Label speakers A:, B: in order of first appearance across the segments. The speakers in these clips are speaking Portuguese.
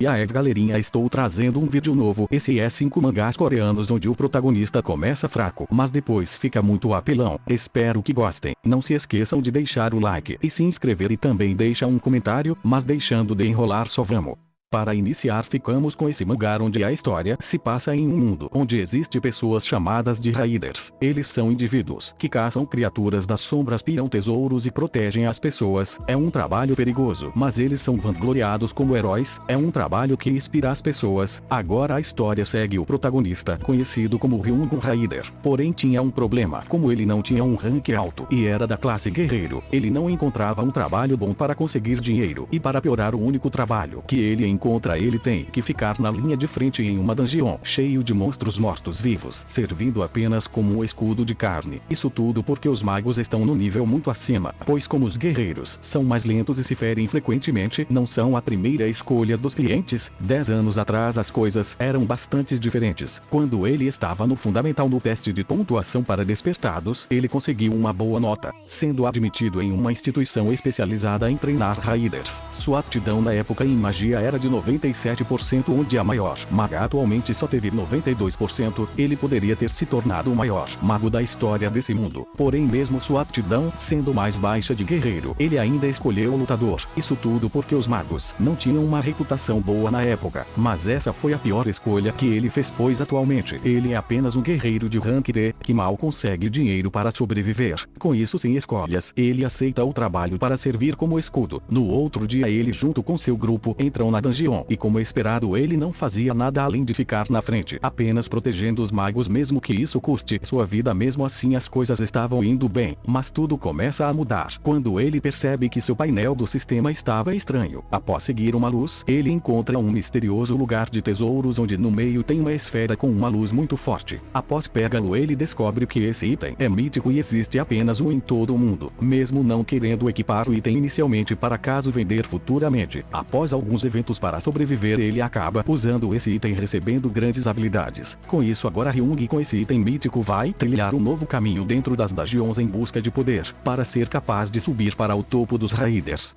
A: E aí galerinha, estou trazendo um vídeo novo. Esse é 5 mangás coreanos onde o protagonista começa fraco, mas depois fica muito apelão. Espero que gostem. Não se esqueçam de deixar o like e se inscrever e também deixa um comentário, mas deixando de enrolar só vamos. Para iniciar ficamos com esse mangá onde a história se passa em um mundo onde existe pessoas chamadas de Raiders. Eles são indivíduos que caçam criaturas das sombras, piram tesouros e protegem as pessoas. É um trabalho perigoso, mas eles são vangloriados como heróis. É um trabalho que inspira as pessoas. Agora a história segue o protagonista, conhecido como Ryung Raider. Porém tinha um problema, como ele não tinha um rank alto e era da classe guerreiro, ele não encontrava um trabalho bom para conseguir dinheiro. E para piorar, o único trabalho que ele encontra, ele tem que ficar na linha de frente em uma dungeon cheio de monstros mortos-vivos, servindo apenas como um escudo de carne. Isso tudo porque os magos estão no nível muito acima, pois como os guerreiros são mais lentos e se ferem frequentemente, não são a primeira escolha dos clientes. 10 anos atrás as coisas eram bastante diferentes. Quando ele estava no fundamental no teste de pontuação para despertados, ele conseguiu uma boa nota, sendo admitido em uma instituição especializada em treinar raiders. Sua aptidão na época em magia era de 97%, onde a maior maga atualmente só teve 92%. Ele poderia ter se tornado o maior mago da história desse mundo. Porém, mesmo sua aptidão sendo mais baixa de guerreiro, ele ainda escolheu o lutador. Isso tudo porque os magos não tinham uma reputação boa na época. Mas essa foi a pior escolha que ele fez, pois atualmente ele é apenas um guerreiro de rank D que mal consegue dinheiro para sobreviver. Com isso, sem escolhas, ele aceita o trabalho para servir como escudo. No outro dia, ele junto com seu grupo entram na dungeon e, como esperado, ele não fazia nada além de ficar na frente, apenas protegendo os magos, mesmo que isso custe sua vida. Mesmo assim as coisas estavam indo bem, mas tudo começa a mudar quando ele percebe que seu painel do sistema estava estranho. Após seguir uma luz, ele encontra um misterioso lugar de tesouros onde no meio tem uma esfera com uma luz muito forte. Após pegá-lo, ele descobre que esse item é mítico e existe apenas um em todo o mundo, mesmo não querendo equipar o item inicialmente para caso vender futuramente. Após alguns eventos para sobreviver, ele acaba usando esse item, recebendo grandes habilidades. Com isso, agora Ryung, com esse item mítico, vai trilhar um novo caminho dentro das dungeons em busca de poder, para ser capaz de subir para o topo dos Raiders.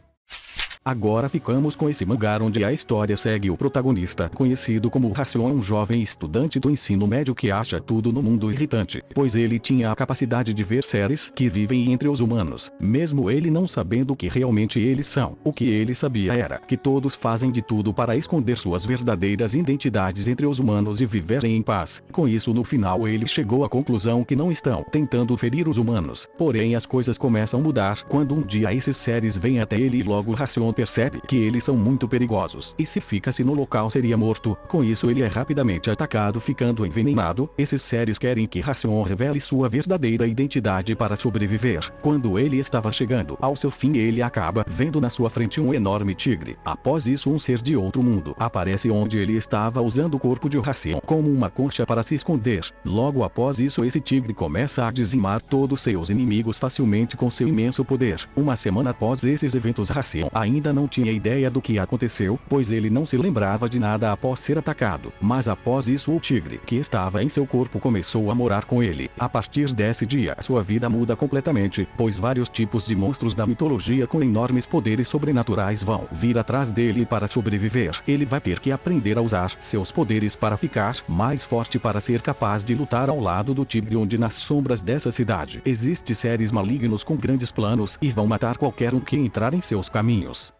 A: Agora ficamos com esse mangá onde a história segue o protagonista, conhecido como Haseon, um jovem estudante do ensino médio que acha tudo no mundo irritante, pois ele tinha a capacidade de ver seres que vivem entre os humanos, mesmo ele não sabendo o que realmente eles são. O que ele sabia era que todos fazem de tudo para esconder suas verdadeiras identidades entre os humanos e viverem em paz. Com isso, no final ele chegou à conclusão que não estão tentando ferir os humanos. Porém as coisas começam a mudar quando um dia esses seres vêm até ele e logo Haseon percebe que eles são muito perigosos e se ficasse no local seria morto. Com isso ele é rapidamente atacado, ficando envenenado. Esses seres querem que Haseon revele sua verdadeira identidade para sobreviver. Quando ele estava chegando ao seu fim, ele acaba vendo na sua frente um enorme tigre. Após isso, um ser de outro mundo aparece onde ele estava, usando o corpo de Haseon como uma concha para se esconder. Logo após isso, esse tigre começa a dizimar todos seus inimigos facilmente com seu imenso poder. Uma semana após esses eventos, Haseon ainda não tinha ideia do que aconteceu, pois ele não se lembrava de nada após ser atacado. Mas após isso, o tigre que estava em seu corpo começou a morar com ele. A partir desse dia, sua vida muda completamente, pois vários tipos de monstros da mitologia com enormes poderes sobrenaturais vão vir atrás dele para sobreviver. Ele vai ter que aprender a usar seus poderes para ficar mais forte, para ser capaz de lutar ao lado do tigre, onde nas sombras dessa cidade existem seres malignos com grandes planos e vão matar qualquer um que entrar em seus caminhos.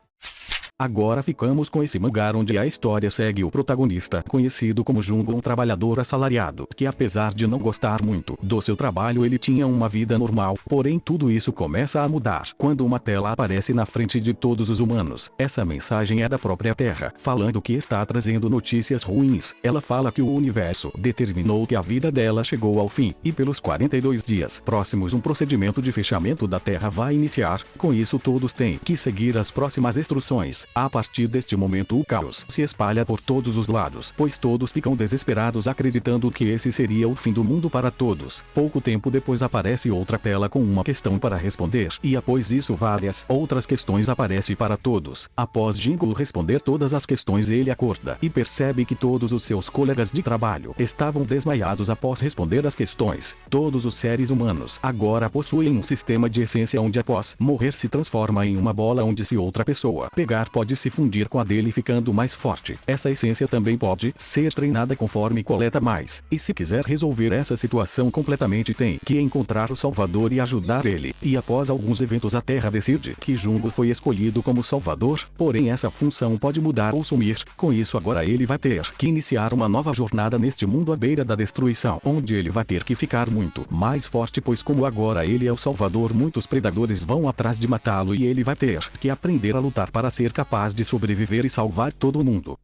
A: Agora ficamos com esse mangá onde a história segue o protagonista, conhecido como Jung, um trabalhador assalariado, que apesar de não gostar muito do seu trabalho, ele tinha uma vida normal. Porém tudo isso começa a mudar quando uma tela aparece na frente de todos os humanos. Essa mensagem é da própria Terra, falando que está trazendo notícias ruins. Ela fala que o universo determinou que a vida dela chegou ao fim, e pelos 42 dias próximos um procedimento de fechamento da Terra vai iniciar. Com isso todos têm que seguir as próximas instruções. A partir deste momento o caos se espalha por todos os lados, pois todos ficam desesperados acreditando que esse seria o fim do mundo para todos. Pouco tempo depois aparece outra tela com uma questão para responder, e após isso várias outras questões aparecem para todos. Após Jingle responder todas as questões, ele acorda e percebe que todos os seus colegas de trabalho estavam desmaiados após responder as questões. Todos os seres humanos agora possuem um sistema de essência onde após morrer se transforma em uma bola, onde se outra pessoa pegar pode se fundir com a dele ficando mais forte. Essa essência também pode ser treinada conforme coleta mais. E se quiser resolver essa situação completamente tem que encontrar o Salvador e ajudar ele. E após alguns eventos a Terra decide que Jungo foi escolhido como Salvador, porém essa função pode mudar ou sumir. Com isso agora ele vai ter que iniciar uma nova jornada neste mundo à beira da destruição, onde ele vai ter que ficar muito mais forte, pois como agora ele é o Salvador, muitos predadores vão atrás de matá-lo e ele vai ter que aprender a lutar para ser capaz de sobreviver e salvar todo mundo.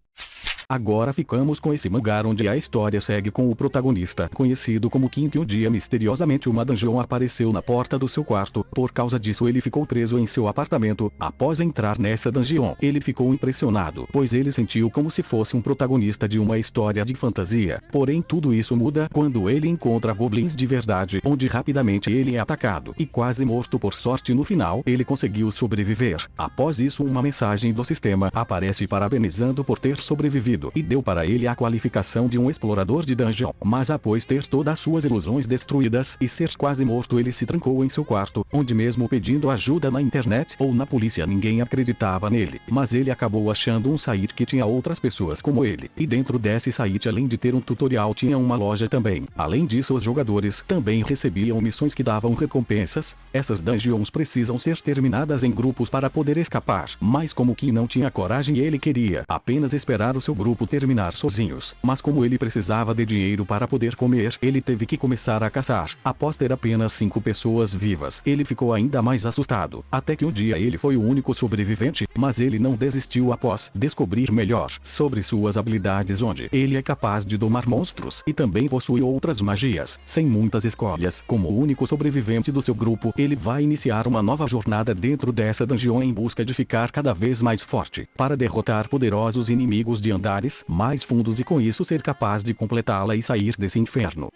A: Agora ficamos com esse mangá onde a história segue com o protagonista, conhecido como Kim, que um dia misteriosamente uma dungeon apareceu na porta do seu quarto. Por causa disso ele ficou preso em seu apartamento. Após entrar nessa dungeon, ele ficou impressionado, pois ele sentiu como se fosse um protagonista de uma história de fantasia. Porém tudo isso muda quando ele encontra goblins de verdade, onde rapidamente ele é atacado e quase morto. Por sorte no final ele conseguiu sobreviver. Após isso uma mensagem do sistema aparece parabenizando por ter sobrevivido e deu para ele a qualificação de um explorador de dungeon. Mas após ter todas suas ilusões destruídas e ser quase morto, ele se trancou em seu quarto, onde mesmo pedindo ajuda na internet ou na polícia ninguém acreditava nele. Mas ele acabou achando um site que tinha outras pessoas como ele, e dentro desse site, além de ter um tutorial, tinha uma loja também. Além disso os jogadores também recebiam missões que davam recompensas. Essas dungeons precisam ser terminadas em grupos para poder escapar, mas como Kim não tinha coragem, ele queria apenas esperar o seu grupo terminar sozinhos. Mas como ele precisava de dinheiro para poder comer, ele teve que começar a caçar. Após ter apenas 5 pessoas vivas, ele ficou ainda mais assustado. Até que um dia ele foi o único sobrevivente, mas ele não desistiu após descobrir melhor sobre suas habilidades, onde ele é capaz de domar monstros e também possui outras magias. Sem muitas escolhas, como o único sobrevivente do seu grupo, ele vai iniciar uma nova jornada dentro dessa dungeon em busca de ficar cada vez mais forte, para derrotar poderosos inimigos de andares mais fundos e com isso ser capaz de completá-la e sair desse inferno.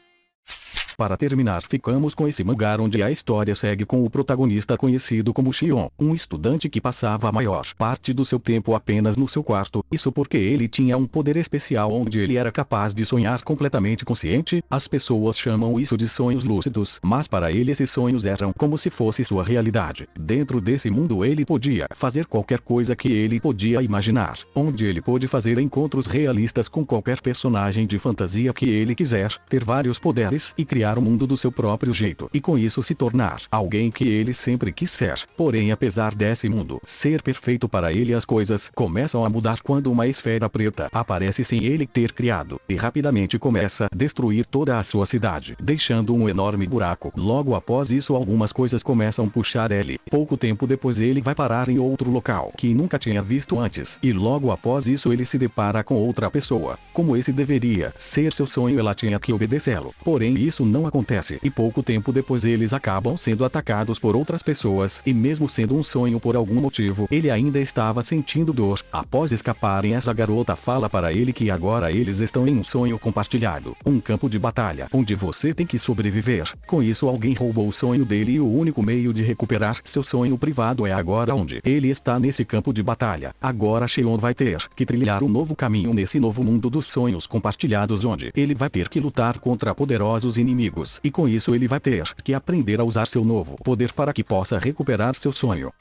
A: Para terminar, ficamos com esse mangá onde a história segue com o protagonista conhecido como Shion, um estudante que passava a maior parte do seu tempo apenas no seu quarto. Isso porque ele tinha um poder especial onde ele era capaz de sonhar completamente consciente. As pessoas chamam isso de sonhos lúcidos, mas para ele esses sonhos eram como se fosse sua realidade. Dentro desse mundo ele podia fazer qualquer coisa que ele podia imaginar, onde ele pôde fazer encontros realistas com qualquer personagem de fantasia que ele quiser, ter vários poderes e criar um mundo do seu próprio jeito, e com isso se tornar alguém que ele sempre quis ser. Porém, apesar desse mundo ser perfeito para ele, as coisas começam a mudar quando uma esfera preta aparece sem ele ter criado, e rapidamente começa a destruir toda a sua cidade, deixando um enorme buraco. Logo após isso algumas coisas começam a puxar ele. Pouco tempo depois ele vai parar em outro local que nunca tinha visto antes, e logo após isso ele se depara com outra pessoa. Como esse deveria ser seu sonho, ela tinha que obedecê-lo. Porém isso não acontece, e pouco tempo depois eles acabam sendo atacados por outras pessoas, e mesmo sendo um sonho por algum motivo, ele ainda estava sentindo dor. Após escaparem, essa garota fala para ele que agora eles estão em um sonho compartilhado, um campo de batalha, onde você tem que sobreviver. Com isso alguém roubou o sonho dele e o único meio de recuperar seu sonho privado é agora onde ele está nesse campo de batalha. Agora Shion vai ter que trilhar um novo caminho nesse novo mundo dos sonhos compartilhados, onde ele vai ter que lutar contra poderosos inimigos, e com isso ele vai ter que aprender a usar seu novo poder para que possa recuperar seu sonho.